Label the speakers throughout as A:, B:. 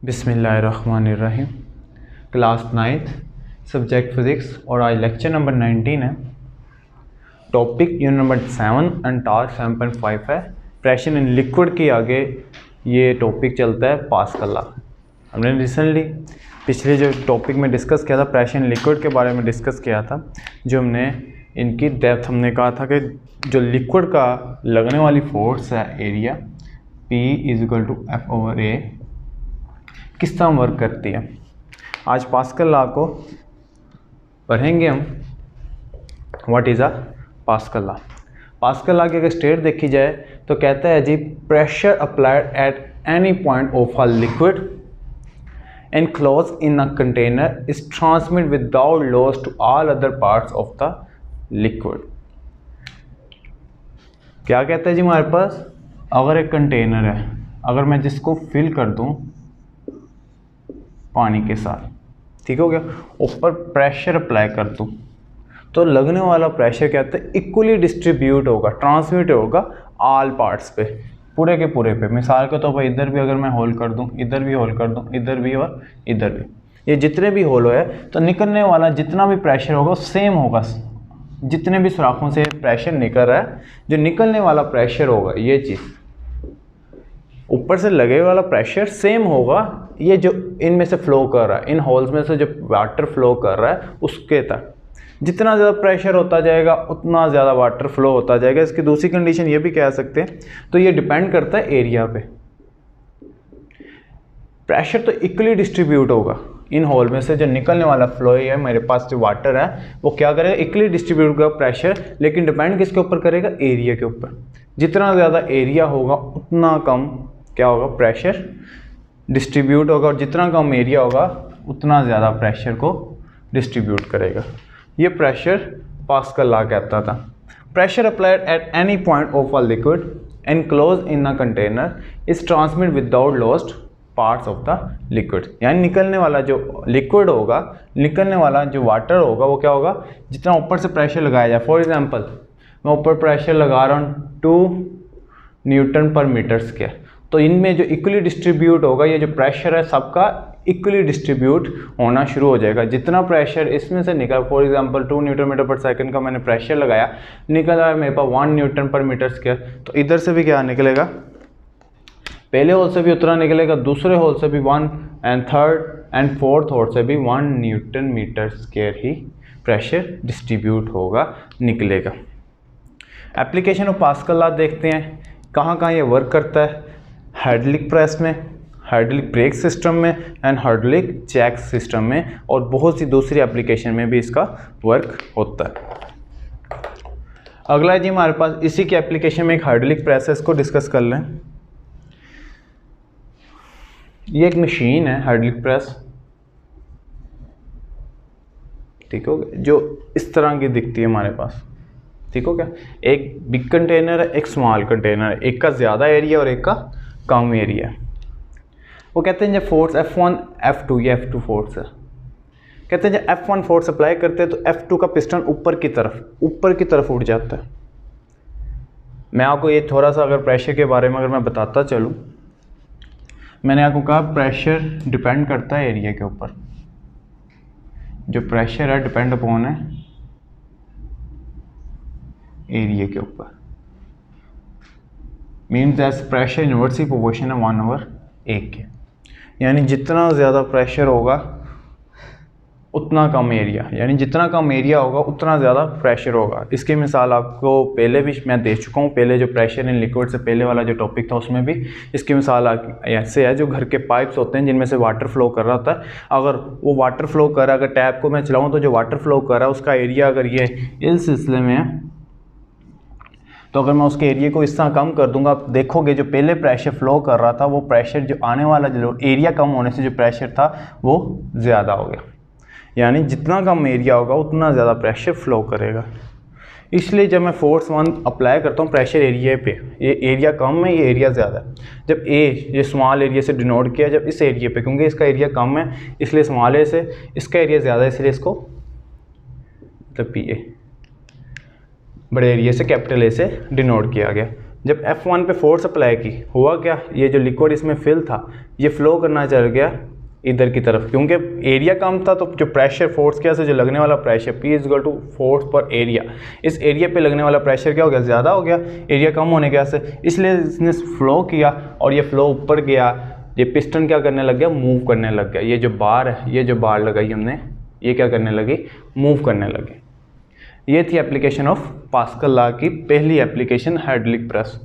A: बिस्मिल्लाहिर्रहमानिर्रहीम। Class 9th subject physics और आज लेक्चर नंबर 19 है। Topic unit number 7 and task 7.5 है। प्रेशर इन लिक्विड के आगे ये टॉपिक चलता है पास्कल लॉ। हमने रिसेंटली पिछले जो टॉपिक में डिस्कस किया था प्रेशर इन लिक्विड के बारे में डिस्कस किया था, जो हमने इनकी डेप्थ हमने कहा था कि जो लिक्विड का लगने वाली फोर्स है एरिया P = F/A किस तरह वर्क करती है। आज पास्कल लॉ को पढ़ेंगे हम। What is a Pascal law. Pascal law की अगर स्टेट देखी जाए तो कहता है जी pressure applied at any point of a liquid enclosed in a container is transmitted without loss to all other parts of the liquid। क्या कहता है जी हमारे पास, अगर एक कंटेनर है, अगर मैं जिसको फिल कर दूं पानी के साथ, ठीक हो गया, ऊपर प्रेशर अप्लाई कर दूं तो लगने वाला प्रेशर क्या होता है, इक्वली डिस्ट्रीब्यूट होगा, ट्रांसमिट होगा ऑल पार्ट्स पे, पूरे के पूरे पे। मिसाल के तौर पर इधर भी अगर मैं होल कर दूं, इधर भी होल कर दूं, इधर भी और इधर भी, ये जितने भी होल है तो निकलने वाला जितना भी प्रेशर होगा सेम होगा। जितने भी सुराखों से प्रेशर निकल रहा है, जो निकलने वाला प्रेशर होगा, ये चीज़ ऊपर से लगे वाला प्रेशर सेम होगा। ये जो इनमें से फ्लो कर रहा है, इन होल्स में से जो वाटर फ्लो कर रहा है उसके तक जितना ज़्यादा प्रेशर होता जाएगा उतना ज़्यादा वाटर फ्लो होता जाएगा। इसकी दूसरी कंडीशन ये भी कह सकते हैं, तो ये डिपेंड करता है एरिया पे। प्रेशर तो इक्वली डिस्ट्रीब्यूट होगा, इन होल में से जो निकलने वाला फ्लो है, मेरे पास जो वाटर है वो क्या करेगा, इक्वली डिस्ट्रीब्यूट होगा प्रेशर, लेकिन डिपेंड किसके ऊपर करेगा, एरिया के ऊपर। जितना ज़्यादा एरिया होगा उतना कम क्या होगा, प्रेशर डिस्ट्रीब्यूट होगा, और जितना कम एरिया होगा उतना ज़्यादा प्रेशर को डिस्ट्रीब्यूट करेगा। ये प्रेशर पास्कल लॉ कहता था। Pressure applied at any point of a liquid enclose in a container is transmit without lost parts of the liquid. यानी निकलने वाला जो लिक्विड होगा, निकलने वाला जो वाटर होगा, वो क्या होगा, जितना ऊपर से प्रेशर लगाया जाए। फॉर एग्जांपल मैं ऊपर प्रेशर लगा रहा हूँ 2 न्यूटन पर मीटर स्क्वायर, तो इनमें जो इक्वली डिस्ट्रीब्यूट होगा, ये जो प्रेशर है सबका इक्वली डिस्ट्रीब्यूट होना शुरू हो जाएगा। जितना प्रेशर इसमें से निकल, फॉर एग्जांपल 2 न्यूटन मीटर पर सेकंड का मैंने प्रेशर लगाया, निकल रहा है मेरे पास 1 न्यूटन पर मीटर स्क्वायर, तो इधर से भी क्या निकलेगा, पहले होल से भी उतना निकलेगा, दूसरे होल से भी 1 and third and fourth hole से भी 1 न्यूटन मीटर स्क्वायर ही प्रेशर डिस्ट्रीब्यूट होगा, निकलेगा। एप्लीकेशन ऑफ पास्कल लॉ देखते हैं, कहाँ कहाँ ये वर्क करता है। हाइड्रोलिक प्रेस में, हाइड्रोलिक ब्रेक सिस्टम में एंड हाइड्रोलिक जैक सिस्टम में, और बहुत सी दूसरी एप्लीकेशन में भी इसका वर्क होता है। अगला है जी हमारे पास इसी की एप्लीकेशन में एक हाइड्रोलिक प्रेस है, इसको डिस्कस कर लें। ये एक मशीन है हाइड्रोलिक प्रेस, ठीक हो गया, जो इस तरह की दिखती है हमारे पास, ठीक हो गया। एक बिग कंटेनर है, एक स्मॉल कंटेनर है, एक का ज़्यादा एरिया और एक का कम एरिया है। वो कहते हैं जब फोर्स F1 F2 या F2 फोर्स है, कहते हैं जब F1 फोर्स अप्लाई करते हैं तो F2 का पिस्टन ऊपर की तरफ उठ जाता है। मैं आपको ये थोड़ा सा अगर प्रेशर के बारे में अगर मैं बताता चलूँ, मैंने आपको कहा प्रेशर डिपेंड करता है एरिया के ऊपर। जो प्रेशर है डिपेंड अपॉन है एरिया के ऊपर। Means as pressure inversely proportion है 1/A के, यानी जितना ज़्यादा प्रेशर होगा उतना कम एरिया, यानी जितना कम एरिया होगा उतना ज़्यादा प्रेशर होगा। इसकी मिसाल आपको पहले भी मैं दे चुका हूँ, पहले जो प्रेशर इन लिक्विड से पहले वाला जो टॉपिक था उसमें भी इसकी मिसाल ऐसे है। जो घर के पाइप्स होते हैं जिनमें से वाटर फ्लो कर रहा होता है, अगर वो वाटर फ्लो कर रहा है, अगर टैप को मैं चलाऊँ तो जो वाटर फ्लो कर रहा है उसका एरिया अगर ये इस सिलसिले में है, तो अगर मैं उसके एरिया को इस तरह कम कर दूंगा, आप देखोगे जो पहले प्रेशर फ्लो कर रहा था वो प्रेशर जो आने वाला जो एरिया कम होने से जो प्रेशर था वो ज़्यादा हो गया। यानी जितना कम एरिया होगा उतना ज़्यादा प्रेशर फ्लो करेगा। इसलिए जब मैं फोर्स 1 अप्लाई करता हूँ प्रेशर एरिया पे, ये एरिया कम है, ये एरिया ज़्यादा है। जब ये स्मॉल एरिया से डिनोट किया, जब इस एरिया पे, क्योंकि इसका एरिया कम है इसलिए स्मॉल ए से, इसका एरिया ज़्यादा है इसलिए इसको मतलब PA बड़े एरिया से कैपिटल A से डिनोट किया गया। जब F1 पे फोर्स अप्लाई की, हुआ क्या, ये जो लिक्विड इसमें फिल था ये फ्लो करना चल गया इधर की तरफ, क्योंकि एरिया कम था तो जो प्रेशर फोर्स की वजह से जो लगने वाला pressure P is equal to force per area, इस एरिया पे लगने वाला प्रेशर क्या हो गया, ज़्यादा हो गया एरिया कम होने की वजह से, इसलिए इसने फ्लो किया और ये फ्लो ऊपर गया, ये पिस्टन क्या करने लग गया, मूव करने लग गया। ये जो बार है, ये जो बार लगाई हमने, ये क्या करने लगी, मूव करने लगी। ये थी एप्लीकेशन ऑफ पास्कल लॉ की पहली एप्लीकेशन, हैडलिक प्रेस।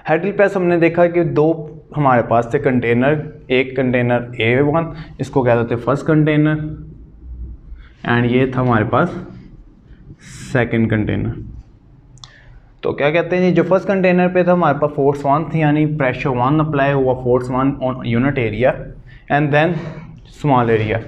A: हैडलिक प्रेस हमने देखा कि दो हमारे पास थे कंटेनर, एक कंटेनर A1, इसको कहते थे फर्स्ट कंटेनर, एंड ये था हमारे पास सेकंड कंटेनर। तो क्या कहते हैं जी, जो फर्स्ट कंटेनर पे था हमारे पास फोर्स 1 थी, यानी प्रेशर 1 अप्लाई हुआ, force 1 on unit area, and then small area.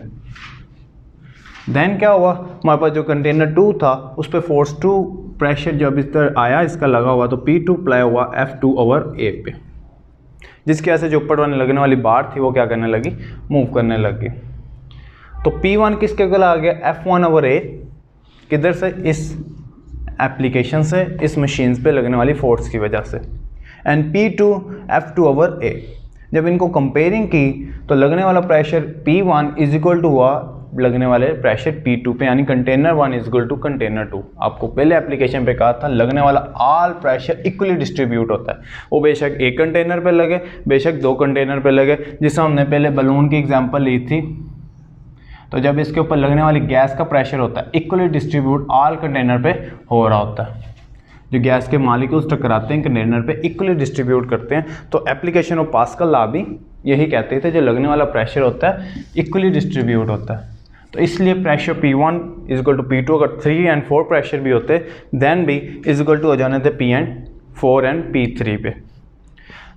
A: Then क्या हुआ, हमारे पास जो कंटेनर 2 था उस पर फोर्स 2 प्रेशर जब इस तरह आया इसका लगा हुआ, तो P2 अप्लाई हुआ F2/A पे, जिसकी वजह से जो ऊपर वाले लगने वाली बार थी वो क्या करने लगी, मूव करने लगी। तो P1 किसके गला आ गया, F1/A, किधर से, इस एप्लीकेशन से, इस मशीन पे लगने वाली फोर्स की वजह से, एंड P2 F2/A। जब इनको कंपेयरिंग की तो लगने वाला pressure P1 is equal to हुआ लगने वाले प्रेशर P2 पे, यानी container 1 is equal to container 2। आपको पहले एप्लीकेशन पे कहा था लगने वाला ऑल प्रेशर इक्वली डिस्ट्रीब्यूट होता है, वो बेशक एक कंटेनर पे लगे, बेशक 2 कंटेनर पे लगे। जिससे हमने पहले बलून की एग्जांपल ली थी, तो जब इसके ऊपर लगने वाली गैस का प्रेशर होता है इक्वली डिस्ट्रीब्यूट ऑल कंटेनर पे हो रहा होता है, जो गैस के मालिक्यूल्स टकराते हैं कंटेनर पे इक्वली डिस्ट्रीब्यूट करते हैं। तो एप्लीकेशन ऑफ पास्कल लॉ भी यही कहते थे, जो लगने वाला प्रेशर होता है इक्वली डिस्ट्रीब्यूट होता है। तो इसलिए pressure P1 is equal to P2, अगर 3 and 4 प्रेशर भी होते देन भी इज इक्वल टू हो जाने थे P4 and P3 पे।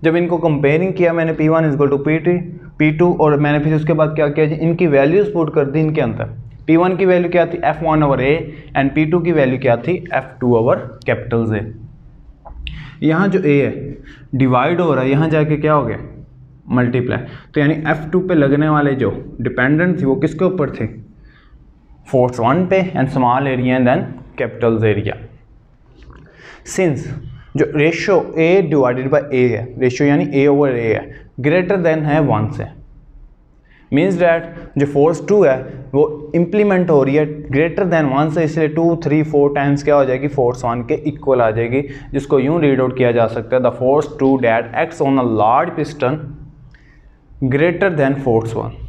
A: जब इनको कंपेयरिंग किया मैंने P1 is equal to P2, और मैंने फिर उसके बाद क्या किया जी, इनकी वैल्यूज पुट कर दी इनके अंदर। P1 की वैल्यू क्या थी, F1/A, एंड P2 की वैल्यू क्या थी, F2/A। यहाँ जो A है डिवाइड हो रहा है, यहाँ जाके क्या हो गया, मल्टीप्लाई। तो यानी F2 पे लगने वाले जो डिपेंडेंट थी वो किसके ऊपर थे, फोर्स 1 पे, and small area and then capital area. Since जो ratio A divided by A है, रेशियो यानी A/A है, ग्रेटर देन है 1 से, मीन्स डैट जो फोर्स 2 है वो इम्प्लीमेंट हो रही है ग्रेटर देन 1 से, इसलिए 2, 3, 4 टाइम्स क्या हो जाएगी, फोर्स 1 के इक्वल आ जाएगी, जिसको यूँ रीड आउट किया जा सकता है, the force 2 that acts on a large piston greater than force 1।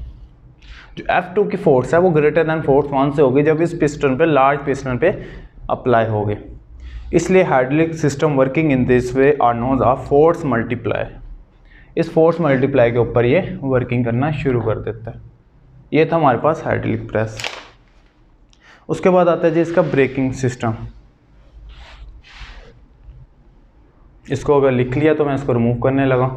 A: जो F2 की फोर्स है वो ग्रेटर देन फोर्स 1 से होगी जब इस पिस्टन पे, लार्ज पिस्टन पे अप्लाई होगी। इसलिए hydraulic system working in this way are known as force multiply. इस फोर्स मल्टीप्लाई के ऊपर ये वर्किंग करना शुरू कर देता है। ये था हमारे पास हाइड्रोलिक प्रेस। उसके बाद आता है जी इसका ब्रेकिंग सिस्टम। इसको अगर लिख लिया तो मैं इसको रिमूव करने लगा।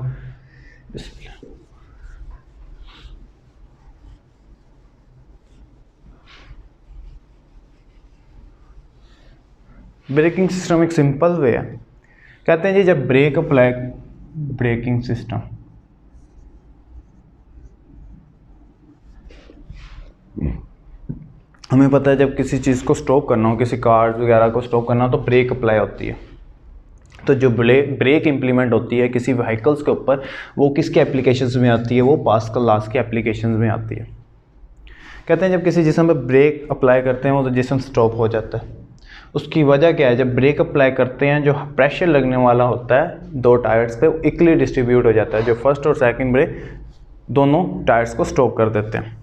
A: ब्रेकिंग सिस्टम एक सिंपल वे है। कहते हैं जी जब ब्रेक अप्लाई, ब्रेकिंग सिस्टम हमें पता है जब किसी चीज़ को स्टॉप करना हो, किसी कार वगैरह को स्टॉप करना हो तो ब्रेक अप्लाई होती है। तो जो ब्रेक इम्प्लीमेंट होती है किसी व्हीकल्स के ऊपर, वो किसके एप्लीकेशंस में आती है, वो पास्कल लॉ के एप्लीकेशंस में आती है। कहते हैं जब किसी जिस्म पे ब्रेक अप्लाई करते हैं वो तो जिस्म स्टॉप हो जाता है। उसकी वजह क्या है, जब ब्रेक अप्लाई करते हैं जो प्रेशर लगने वाला होता है दो टायर्स पे इक्वली डिस्ट्रीब्यूट हो जाता है, जो फर्स्ट और सेकंड ब्रेक दोनों टायर्स को स्टॉप कर देते हैं।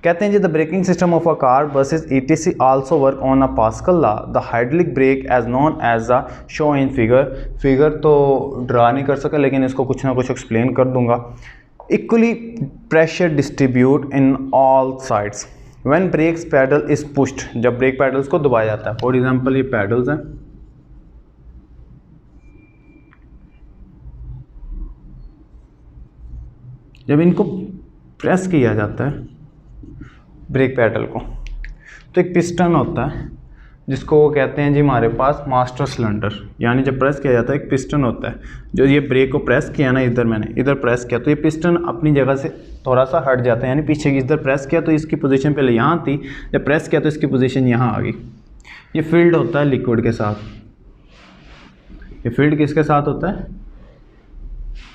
A: कहते हैं जी the braking system of a car buses ETC also work on a Pascal law the hydraulic brake as known as a show in figure तो ड्रा नहीं कर सका लेकिन इसको कुछ ना कुछ एक्सप्लेन कर दूंगा। Equally pressure distribute in all sides when brakes pedal is pushed, जब ब्रेक पैडल्स को दबाया जाता है। फॉर एग्जांपल ये पैडल्स हैं, जब इनको प्रेस किया जाता है ब्रेक पैडल को तो एक पिस्टन होता है जिसको वो कहते हैं जी हमारे पास मास्टर सिलेंडर, यानी जब प्रेस किया जाता है एक पिस्टन होता है जो ये ब्रेक को प्रेस किया ना, इधर मैंने इधर प्रेस किया तो ये पिस्टन अपनी जगह से थोड़ा सा हट जाता है, यानी पीछे की इधर प्रेस किया तो इसकी पोजीशन पहले यहाँ थी, जब प्रेस किया तो इसकी पोजीशन यहाँ आ गई। ये फील्ड होता है लिक्विड के साथ, ये फील्ड किसके साथ होता है?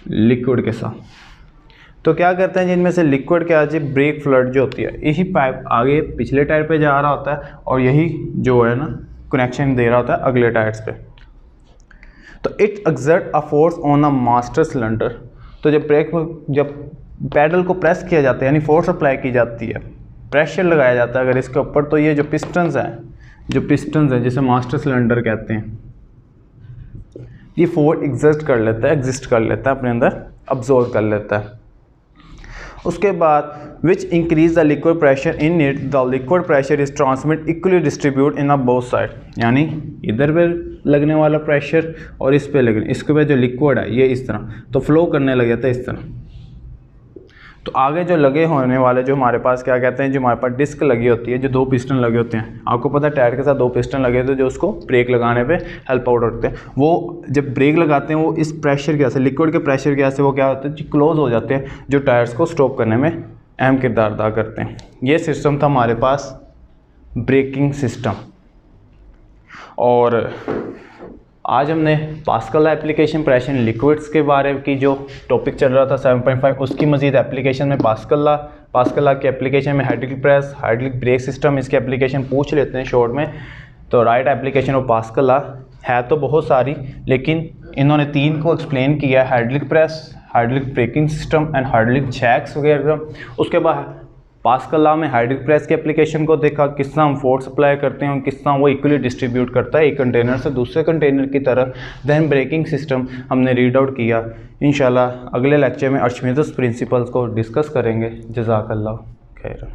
A: लिक्विड के साथ। तो क्या करते हैं जिनमें से लिक्विड क्या है, ब्रेक फ्लड जो होती है, यही पाइप आगे पिछले टायर पे जा रहा होता है और यही जो है ना कनेक्शन दे रहा होता है अगले टायर्स पे। तो it exert a force on a master cylinder. तो जब पैडल को प्रेस किया जाता है यानी फोर्स अप्लाई की जाती है, प्रेशर लगाया जाता है अगर इसके ऊपर, तो ये जो पिस्टन्स हैं जिसे मास्टर सिलेंडर कहते हैं, ये फोर्स एग्जिस्ट कर लेता है अपने अंदर, अब्जॉर्व कर लेता है। उसके बाद which increase the liquid pressure in it, the liquid pressure is transmit equally distribute in a both side. यानी इधर पे लगने वाला प्रेशर और इस पे लगने, इसके पे जो लिक्विड है ये इस तरह तो फ्लो करने लग जाता है इस तरह। तो आगे जो लगे होने वाले जो हमारे पास क्या कहते हैं, जो हमारे पास डिस्क लगी होती है, जो 2 पिस्टन लगे होते हैं, आपको पता है टायर के साथ 2 पिस्टन लगे होते हैं जो उसको ब्रेक लगाने पे हेल्प आउट होते हैं। वो जब ब्रेक लगाते हैं वो इस प्रेशर की वजह से, लिक्विड के प्रेशर की वजह से वो क्या होता है, क्लोज हो जाते हैं, जो टायर्स को स्टॉप करने में अहम किरदार अदा करते हैं। ये सिस्टम था हमारे पास ब्रेकिंग सिस्टम। और आज हमने pascal application pressure in liquids के बारे की जो टॉपिक चल रहा था 7.5, उसकी मजीद एप्लीकेशन में पास्कल की एप्लीकेशन में hydraulic press, hydraulic brake system, इसकी एप्लीकेशन पूछ लेते हैं शॉर्ट में। तो राइट एप्लीकेशन ऑफ पास्कल है तो बहुत सारी, लेकिन इन्होंने 3 को एक्सप्लेन किया है, hydraulic press, hydraulic braking system and hydraulic jacks वगैरह। उसके बाद पास्कल लॉ में हाइड्रोलिक प्रेस की एप्लीकेशन को देखा, किस तरह हम फोर्स अप्लाई करते हैं, किस तरह वो इक्वली डिस्ट्रीब्यूट करता है एक कंटेनर से दूसरे कंटेनर की तरह। देन ब्रेकिंग सिस्टम हमने रीड आउट किया। इंशाल्लाह अगले लेक्चर में अर्चिमेदस प्रिंसिपल्स को डिस्कस करेंगे। जज़ाकल्लाह खैर।